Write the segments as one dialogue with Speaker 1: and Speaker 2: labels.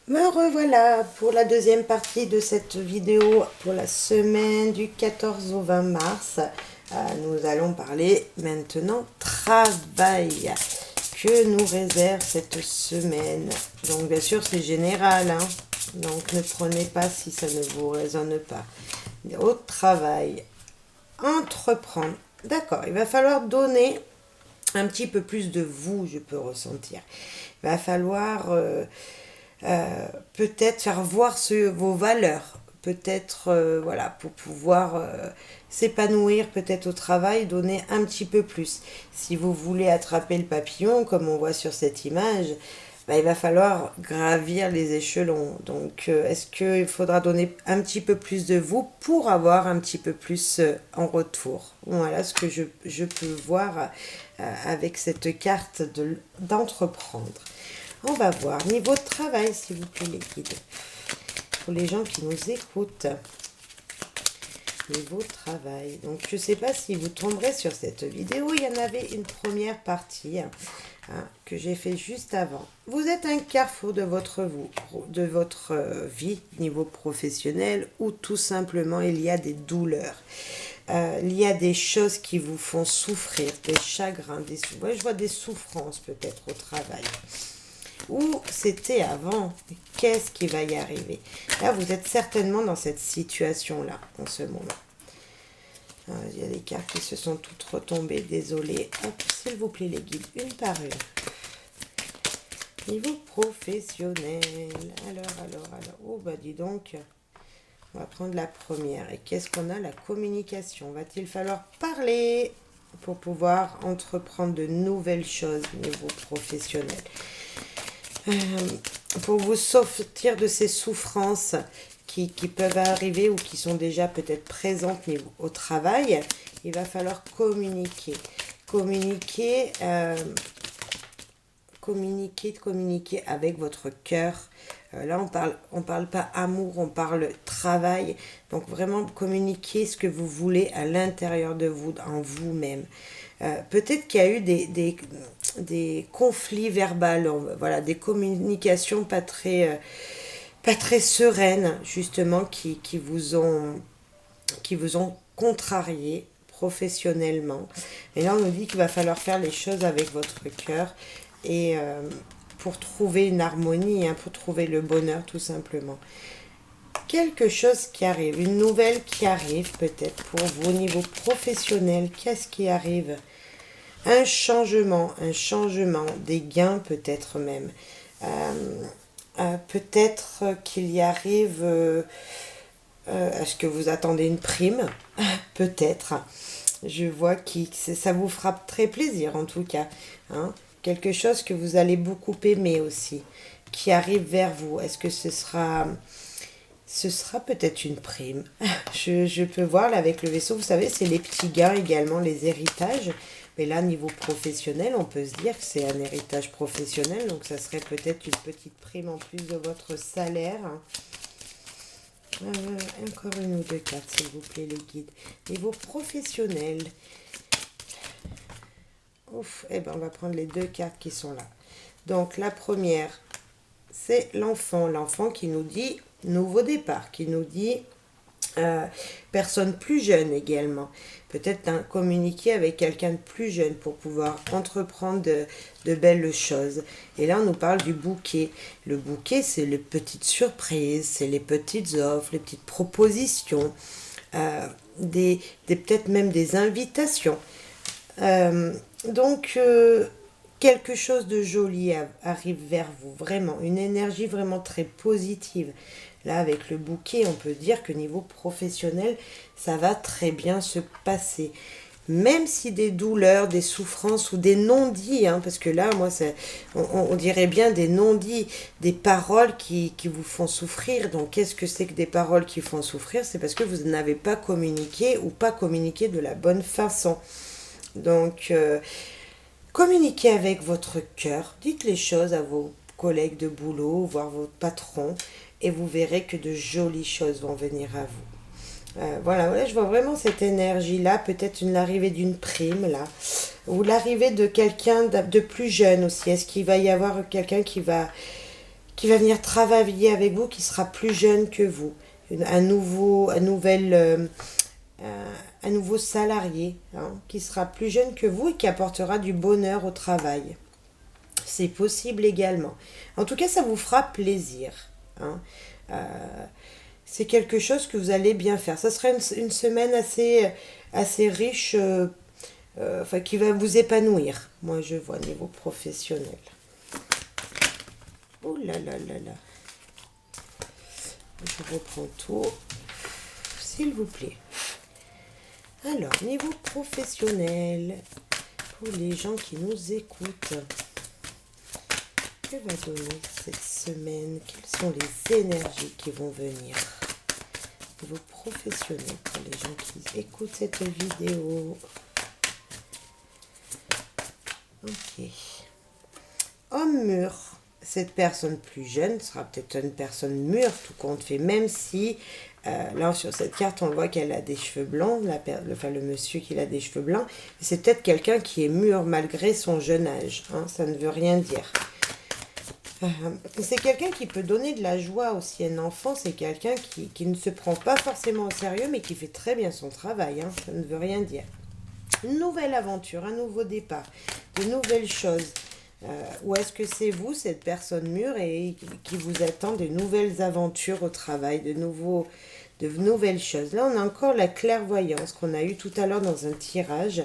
Speaker 1: Me revoilà pour la deuxième partie de cette vidéo pour la semaine du 14 au 20 mars. Nous allons parler maintenant travail. Que nous réserve cette semaine? Donc bien sûr c'est général, hein. Donc ne prenez pas si ça ne vous résonne pas. Au travail, entreprendre. D'accord, il va falloir donner un petit peu plus de vous, je peux ressentir. Il va falloir peut-être faire voir vos valeurs, peut-être voilà, pour pouvoir s'épanouir peut-être au travail, donner un petit peu plus. Si vous voulez attraper le papillon, comme on voit sur cette image, bah, il va falloir gravir les échelons. Donc, est-ce qu'il faudra donner un petit peu plus de vous pour avoir un petit peu plus en retour? Voilà ce que je peux voir avec cette carte d'entreprendre. On va voir. Niveau de travail, s'il vous plaît, les guides. Pour les gens qui nous écoutent. Niveau de travail. Donc, je ne sais pas si vous tomberez sur cette vidéo. Il y en avait une première partie que j'ai fait juste avant. Vous êtes un carrefour de votre vie, niveau professionnel, ou tout simplement il y a des douleurs. Il y a des choses qui vous font souffrir, des chagrins, je vois des souffrances peut-être au travail. Où c'était avant? Qu'est-ce qui va y arriver? Là, vous êtes certainement dans cette situation-là, en ce moment. Il y a des cartes qui se sont toutes retombées, désolé. S'il vous plaît, les guides, une par une. Niveau professionnel. Alors. Oh, bah dis donc. On va prendre la première. Et qu'est-ce qu'on a? La communication. Va-t-il falloir parler pour pouvoir entreprendre de nouvelles choses au niveau professionnel? Pour vous sortir de ces souffrances qui peuvent arriver ou qui sont déjà peut-être présentes au travail, il va falloir communiquer. Communiquer avec votre cœur. Là, on parle pas amour, on parle travail. Donc vraiment communiquer ce que vous voulez à l'intérieur de vous, en vous-même. Peut-être qu'il y a eu des conflits verbaux, voilà, des communications pas très sereines, justement, qui vous ont contrarié professionnellement. Et là, on nous dit qu'il va falloir faire les choses avec votre cœur et pour trouver une harmonie, pour trouver le bonheur, tout simplement. Quelque chose qui arrive, une nouvelle qui arrive peut-être pour vous au niveau professionnel. Qu'est-ce qui arrive? Un changement, des gains peut-être même. Peut-être qu'il y arrive... est-ce que vous attendez une prime? Peut-être. Je vois que ça vous fera très plaisir en tout cas. Quelque chose que vous allez beaucoup aimer aussi, qui arrive vers vous. Est-ce que ce sera peut-être une prime? Je peux voir là avec le vaisseau, vous savez, c'est les petits gains également, les héritages. Mais là, niveau professionnel, on peut se dire que c'est un héritage professionnel. Donc, ça serait peut-être une petite prime en plus de votre salaire. Encore une ou deux cartes, s'il vous plaît, les guides. Niveau professionnel. Ouf, on va prendre les deux cartes qui sont là. Donc, la première, c'est l'enfant. L'enfant qui nous dit nouveau départ, qui nous dit personne plus jeune également. Peut-être communiquer avec quelqu'un de plus jeune pour pouvoir entreprendre de belles choses. Et là, on nous parle du bouquet. Le bouquet, c'est les petites surprises, c'est les petites offres, les petites propositions, peut-être même des invitations. Donc, quelque chose de joli arrive vers vous, vraiment, une énergie vraiment très positive. Là, avec le bouquet, on peut dire que niveau professionnel, ça va très bien se passer. Même si des douleurs, des souffrances ou des non-dits, parce que là, moi, on dirait bien des non-dits, des paroles qui vous font souffrir. Donc, qu'est-ce que c'est que des paroles qui font souffrir? C'est parce que vous n'avez pas communiqué ou pas communiqué de la bonne façon. Donc, communiquez avec votre cœur. Dites les choses à vos collègues de boulot, voire votre patron, et vous verrez que de jolies choses vont venir à vous. Voilà, je vois vraiment cette énergie-là, peut-être l'arrivée d'une prime, là, ou l'arrivée de quelqu'un de plus jeune aussi. Est-ce qu'il va y avoir quelqu'un qui va qui va venir travailler avec vous, qui sera plus jeune que vous. Un nouveau salarié, hein, qui sera plus jeune que vous et qui apportera du bonheur au travail. C'est possible également. En tout cas, ça vous fera plaisir, hein. C'est quelque chose que vous allez bien faire. Ça sera une semaine assez riche, enfin, qui va vous épanouir. Moi, je vois niveau professionnel. Oh là là là là. Je reprends tout, s'il vous plaît. Alors, niveau professionnel, pour les gens qui nous écoutent, que va donner cette semaine? Quelles sont les énergies qui vont venir? Niveau professionnel, pour les gens qui écoutent cette vidéo. Ok. Homme mûr. Cette personne plus jeune sera peut-être une personne mûre, tout compte fait, même si, là sur cette carte, on voit qu'elle a des cheveux blancs, le monsieur qui a des cheveux blancs, c'est peut-être quelqu'un qui est mûr malgré son jeune âge, hein, ça ne veut rien dire. C'est quelqu'un qui peut donner de la joie aussi. Un enfant, c'est quelqu'un qui ne se prend pas forcément au sérieux, mais qui fait très bien son travail, hein, ça ne veut rien dire. Une nouvelle aventure, un nouveau départ, de nouvelles choses. Ou est-ce que c'est vous, cette personne mûre, et qui vous attend de nouvelles aventures au travail, de nouvelles choses. Là, on a encore la clairvoyance qu'on a eue tout à l'heure dans un tirage.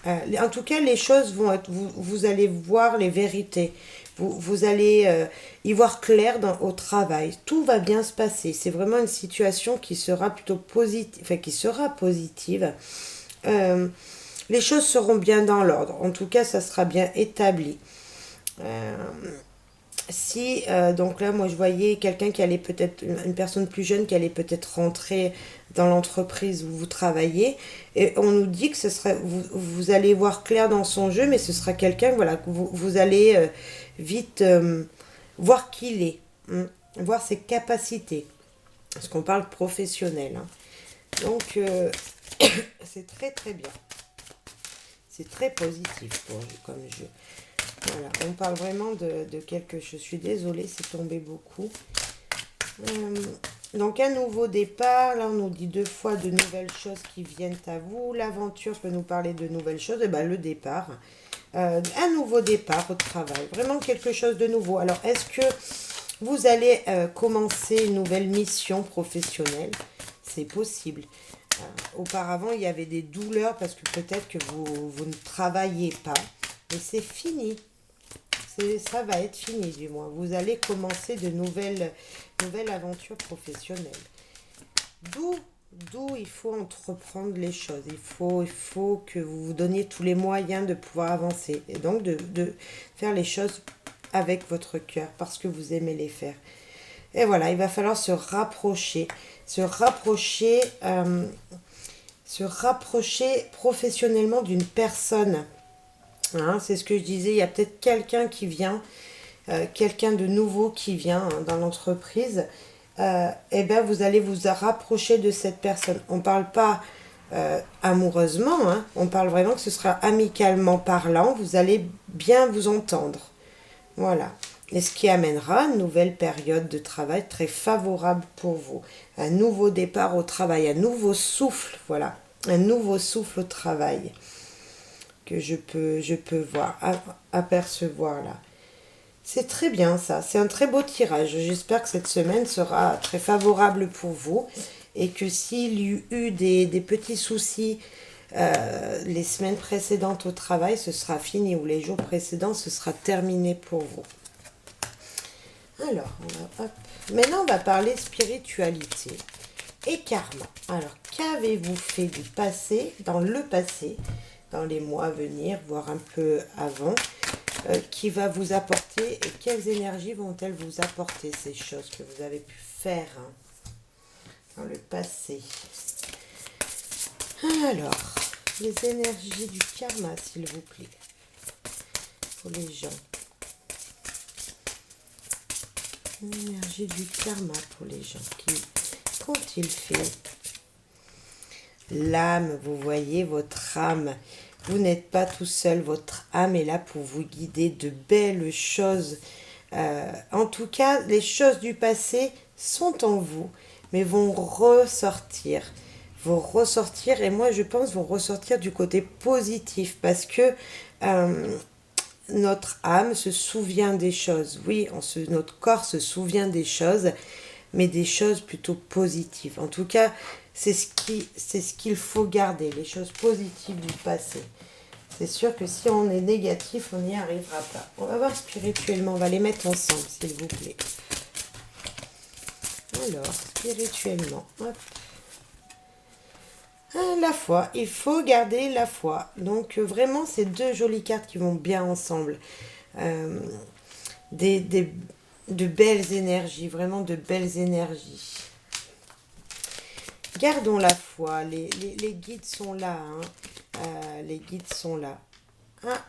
Speaker 1: En tout cas, les choses vont être... Vous allez voir les vérités. Vous allez y voir clair au travail. Tout va bien se passer. C'est vraiment une situation qui sera plutôt positive. Enfin, qui sera positive. Les choses seront bien dans l'ordre. En tout cas, ça sera bien établi. Donc là, moi, je voyais quelqu'un qui allait peut-être, une personne plus jeune qui allait peut-être rentrer dans l'entreprise où vous travaillez. Et on nous dit que ce serait, vous allez voir clair dans son jeu, mais ce sera quelqu'un, voilà, que vous allez vite voir qui il est, hein, voir ses capacités. Parce qu'on parle professionnel, hein. Donc, c'est très très bien. C'est très positif comme jeu. Voilà, on parle vraiment de quelque chose. Je suis désolée, c'est tombé beaucoup. Donc, un nouveau départ. Là, on nous dit 2 fois de nouvelles choses qui viennent à vous. L'aventure peut nous parler de nouvelles choses. Et bien, le départ. Un nouveau départ au travail. Vraiment quelque chose de nouveau. Alors, est-ce que vous allez commencer une nouvelle mission professionnelle? C'est possible. Auparavant, il y avait des douleurs parce que peut-être que vous ne travaillez pas. Mais c'est fini. Ça va être fini du moins. Vous allez commencer de nouvelles aventures professionnelles. D'où il faut entreprendre les choses. Il faut que vous vous donniez tous les moyens de pouvoir avancer. Et donc de faire les choses avec votre cœur parce que vous aimez les faire. Et voilà, il va falloir se rapprocher professionnellement d'une personne. Hein, c'est ce que je disais, il y a peut-être quelqu'un qui vient, quelqu'un de nouveau qui vient, hein, dans l'entreprise. Et bien vous allez vous rapprocher de cette personne. On ne parle pas amoureusement, hein, on parle vraiment que ce sera amicalement parlant, vous allez bien vous entendre. Voilà. Et ce qui amènera une nouvelle période de travail très favorable pour vous. Un nouveau départ au travail, un nouveau souffle, voilà. Un nouveau souffle au travail que je peux voir, apercevoir là. C'est très bien ça, c'est un très beau tirage. J'espère que cette semaine sera très favorable pour vous et que s'il y eut des petits soucis les semaines précédentes au travail, ce sera fini, ou les jours précédents, ce sera terminé pour vous. Alors, maintenant on va parler spiritualité et karma. Alors, qu'avez-vous fait du passé, dans le passé, dans les mois à venir, voire un peu avant, qui va vous apporter, et quelles énergies vont-elles vous apporter, ces choses que vous avez pu faire, hein, dans le passé. Alors, les énergies du karma, s'il vous plaît, pour les gens. L'énergie du karma pour les gens. Qu'ont-ils fait? L'âme, vous voyez, votre âme. Vous n'êtes pas tout seul, votre âme est là pour vous guider de belles choses En tout cas, les choses du passé sont en vous, mais vont ressortir. Vont ressortir, et moi je pense vont ressortir du côté positif, parce que euh, notre âme se souvient des choses. Oui, notre corps se souvient des choses, mais des choses plutôt positives. En tout cas, c'est ce qu'il faut garder, les choses positives du passé. C'est sûr que si on est négatif, on n'y arrivera pas. On va voir spirituellement, on va les mettre ensemble, s'il vous plaît. Alors, spirituellement, hop. La foi, il faut garder la foi. Donc vraiment, c'est deux jolies cartes qui vont bien ensemble. Euh, des, des- de belles énergies, vraiment de belles énergies. Gardons la foi, les guides sont là. Hein. Les guides sont là. Ah,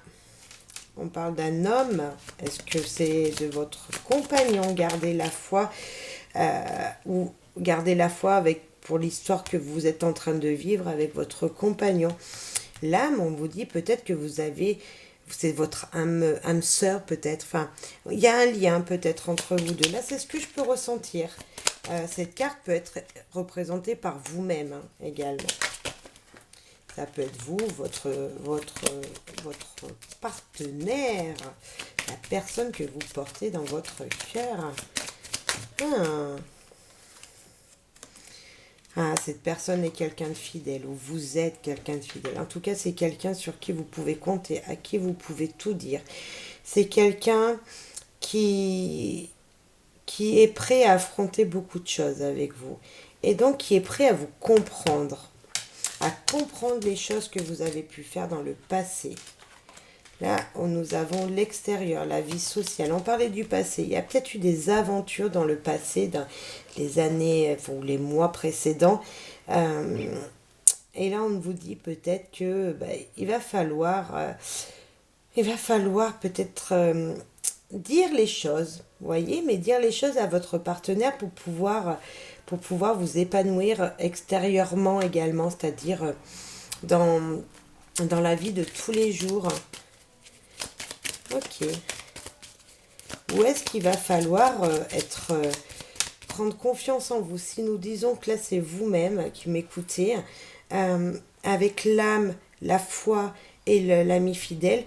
Speaker 1: on parle d'un homme. Est-ce que c'est de votre compagnon? Gardez la foi. Ou gardez la foi pour l'histoire que vous êtes en train de vivre avec votre compagnon. L'âme, on vous dit peut-être que c'est votre âme sœur peut-être. Enfin, il y a un lien peut-être entre vous deux. Là, c'est ce que je peux ressentir. Cette carte peut être représentée par vous-même hein, également. Ça peut être vous, votre partenaire, la personne que vous portez dans votre cœur. Cette personne est quelqu'un de fidèle, ou vous êtes quelqu'un de fidèle. En tout cas, c'est quelqu'un sur qui vous pouvez compter, à qui vous pouvez tout dire. C'est quelqu'un qui est prêt à affronter beaucoup de choses avec vous. Et donc, qui est prêt à vous comprendre. À comprendre les choses que vous avez pu faire dans le passé. Là, nous avons l'extérieur, la vie sociale. On parlait du passé. Il y a peut-être eu des aventures dans le passé, dans les années ou les mois précédents. Et là, on vous dit peut-être que il va falloir peut-être dire les choses, voyez, mais dire les choses à votre partenaire pour pouvoir vous épanouir extérieurement également, c'est-à-dire dans la vie de tous les jours. Ok. Où est-ce qu'il va falloir prendre confiance en vous? Si nous disons que là c'est vous-même qui m'écoutez, avec l'âme, la foi et l'ami fidèle,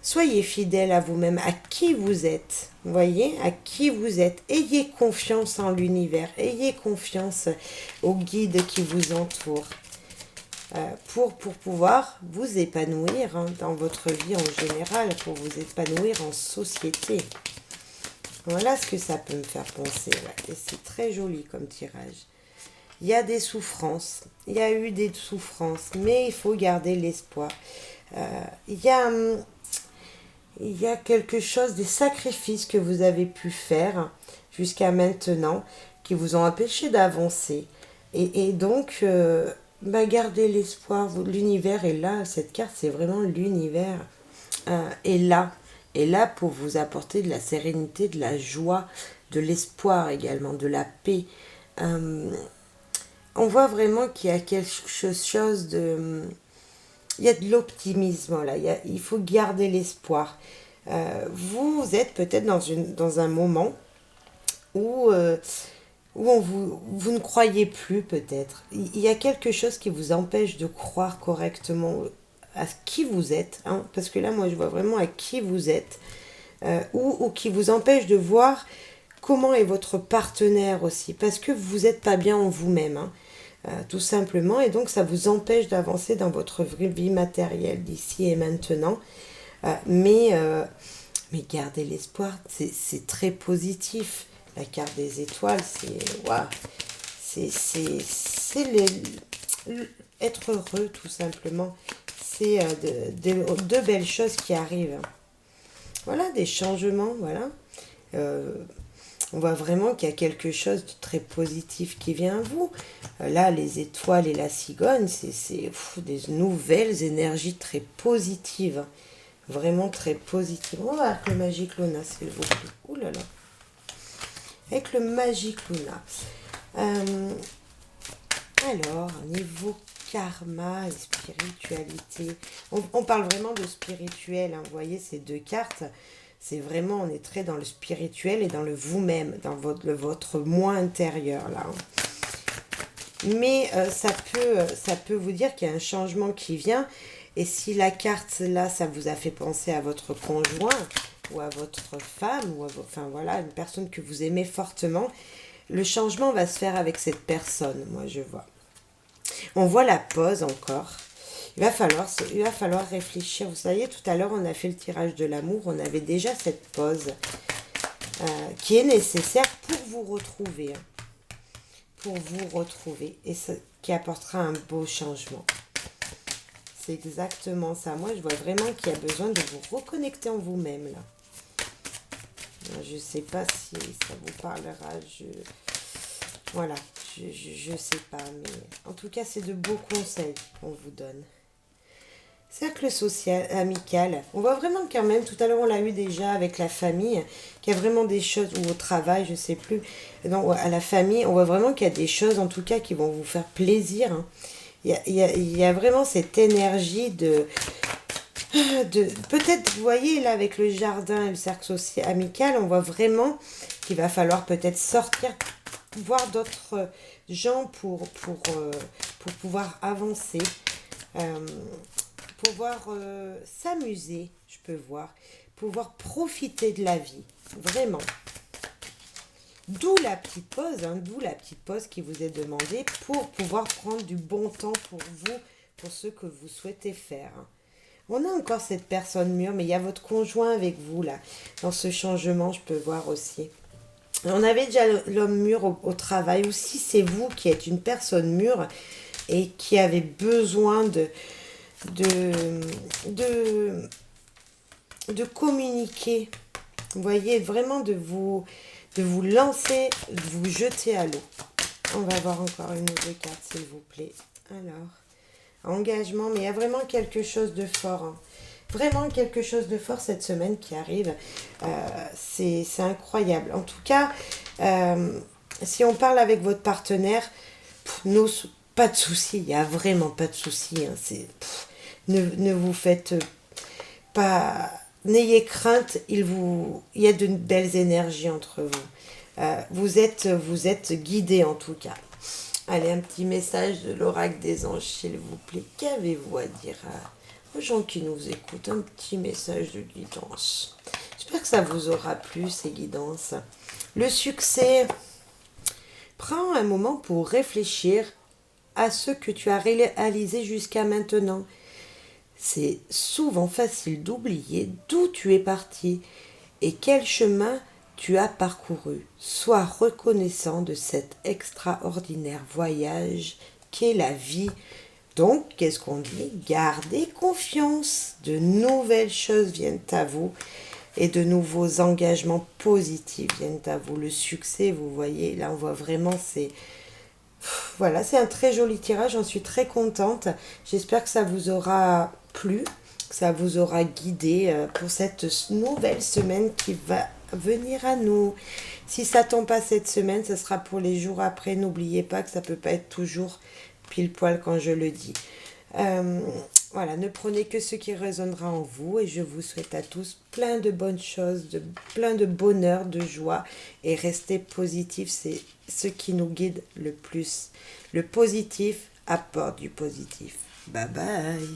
Speaker 1: soyez fidèle à vous-même, à qui vous êtes. Vous voyez, à qui vous êtes. Ayez confiance en l'univers, ayez confiance aux guides qui vous entourent. Pour pouvoir vous épanouir hein, dans votre vie en général, pour vous épanouir en société. Voilà ce que ça peut me faire penser. Ouais. Et c'est très joli comme tirage. Il y a des souffrances, il y a eu des souffrances, mais il faut garder l'espoir. Il y a quelque chose, des sacrifices que vous avez pu faire jusqu'à maintenant, qui vous ont empêché d'avancer. Et donc... gardez l'espoir, l'univers est là, cette carte c'est vraiment l'univers est là pour vous apporter de la sérénité, de la joie, de l'espoir également, de la paix. On voit vraiment qu'il y a quelque chose de... Il y a de l'optimisme là, il faut garder l'espoir. Vous êtes peut-être dans un moment où... vous ne croyez plus peut-être. Il y a quelque chose qui vous empêche de croire correctement à qui vous êtes. Hein, parce que là, moi, je vois vraiment à qui vous êtes. Ou qui vous empêche de voir comment est votre partenaire aussi. Parce que vous n'êtes pas bien en vous-même. Hein, tout simplement. Et donc, ça vous empêche d'avancer dans votre vie matérielle d'ici et maintenant. Mais gardez l'espoir. C'est très positif. La carte des étoiles, c'est waouh, être heureux tout simplement. C'est de belles choses qui arrivent. Voilà, des changements, voilà. On voit vraiment qu'il y a quelque chose de très positif qui vient à vous. Là, les étoiles et la cigogne, c'est des nouvelles énergies très positives. Vraiment très positives. On va voir avec le Magic Luna, s'il vous plaît. Ouh là là. Avec le Magic Luna. Alors, niveau karma et spiritualité. On parle vraiment de spirituel. Hein, vous voyez ces deux cartes. C'est vraiment, on est très dans le spirituel et dans le vous-même, dans votre moi intérieur là. Mais ça peut vous dire qu'il y a un changement qui vient. Et si la carte là, ça vous a fait penser à votre conjoint ou à votre femme, ou enfin voilà, une personne que vous aimez fortement, le changement va se faire avec cette personne, moi je vois. On voit la pause encore. Il va falloir réfléchir. Vous savez, tout à l'heure, on a fait le tirage de l'amour. On avait déjà cette pause qui est nécessaire pour vous retrouver. Pour vous retrouver. Et qui apportera un beau changement. C'est exactement ça. Moi, je vois vraiment qu'il y a besoin de vous reconnecter en vous-même, là. Je ne sais pas si ça vous parlera. Voilà. Je sais pas. Mais en tout cas, c'est de beaux conseils qu'on vous donne. Cercle social, amical. On voit vraiment quand même, tout à l'heure on l'a eu déjà avec la famille, qu'il y a vraiment des choses, ou au travail, je sais plus, non, à la famille, on voit vraiment qu'il y a des choses en tout cas qui vont vous faire plaisir. Hein. Il y a vraiment cette énergie de peut-être, vous voyez là avec le jardin et le cercle social amical, on voit vraiment qu'il va falloir peut-être sortir, voir d'autres gens pour pouvoir avancer. Pouvoir s'amuser, je peux voir, pouvoir profiter de la vie, vraiment. D'où la petite pause, d'où la petite pause qui vous est demandée pour pouvoir prendre du bon temps pour vous, pour ce que vous souhaitez faire. On a encore cette personne mûre, mais il y a votre conjoint avec vous, là, dans ce changement, je peux voir aussi. On avait déjà l'homme mûr au travail, ou si c'est vous qui êtes une personne mûre et qui avez besoin de communiquer. Vous voyez, vraiment de vous lancer, de vous jeter à l'eau. On va voir encore une ou deux cartes, s'il vous plaît. Alors, engagement, mais il y a vraiment quelque chose de fort. Hein. Vraiment quelque chose de fort cette semaine qui arrive. C'est incroyable. En tout cas, si on parle avec votre partenaire, pas de souci, il n'y a vraiment pas de souci. Hein. Ne vous faites pas... N'ayez crainte, il y a de belles énergies entre vous. Vous êtes guidés en tout cas. Allez, un petit message de l'oracle des anges, s'il vous plaît. Qu'avez-vous à dire aux gens qui nous écoutent? Un petit message de guidance. J'espère que ça vous aura plu, ces guidances. Le succès. Prends un moment pour réfléchir à ce que tu as réalisé jusqu'à maintenant. C'est souvent facile d'oublier d'où tu es parti et quel chemin tu as parcouru. Sois reconnaissant de cet extraordinaire voyage qu'est la vie. Donc, qu'est-ce qu'on dit? Gardez confiance. De nouvelles choses viennent à vous et de nouveaux engagements positifs viennent à vous. Le succès, vous voyez, là on voit vraiment, voilà, c'est un très joli tirage, j'en suis très contente. J'espère que ça vous aura plu, que ça vous aura guidé pour cette nouvelle semaine qui va venir à nous. Si ça tombe pas cette semaine, ça sera pour les jours après. N'oubliez pas que ça peut pas être toujours pile poil quand je le dis. Voilà, ne prenez que ce qui résonnera en vous et je vous souhaite à tous plein de bonnes choses, plein de bonheur, de joie et restez positifs, c'est ce qui nous guide le plus. Le positif apporte du positif. Bye bye.